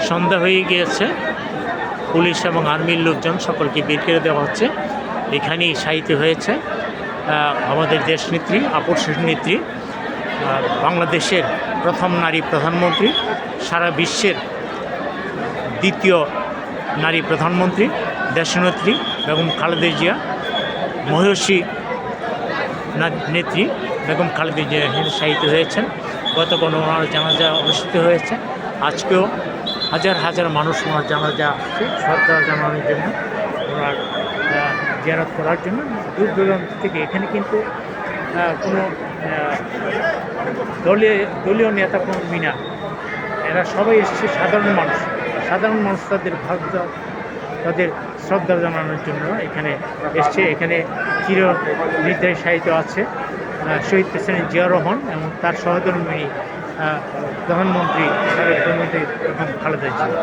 সন্ধ্যা হয়ে গিয়েছে, পুলিশ এবং আর্মির লোকজন সকলকে বের করে দেওয়া হচ্ছে। এখানেই শায়িত হয়েছে আমাদের দেশনেত্রী, আপসের নেত্রী, বাংলাদেশের প্রথম নারী প্রধানমন্ত্রী, সারা বিশ্বের দ্বিতীয় নারী প্রধানমন্ত্রী, দেশনেত্রী বেগম খালেদা জিয়া, মহিষী নেত্রী বেগম খালেদা জিয়া শায়িত হয়েছেন। গতকাল ওনার জানাজা অনুষ্ঠিত হয়েছে। আজকেও হাজার হাজার মানুষ ওনার জানাজা শ্রদ্ধা জানানোর জন্য, ওনার জিয়ারত করার জন্য দূর দূরান্ত থেকে। এখানে কিন্তু কোনো দলীয় নেতা কর্মী না, এরা সবাই এসেছে সাধারণ মানুষ। সাধারণ মানুষ তাদের ভাগ্য, তাদের শ্রদ্ধা জানানোর জন্য এখানে এসছে। এখানে চিরনিদ্রায় শায়িত আছে শহীদ প্রেসিডেন্ট জিয়া রহমান এবং তার সহধর্মিণী প্রধানমন্ত্রী এবং খালেদা জিয়া।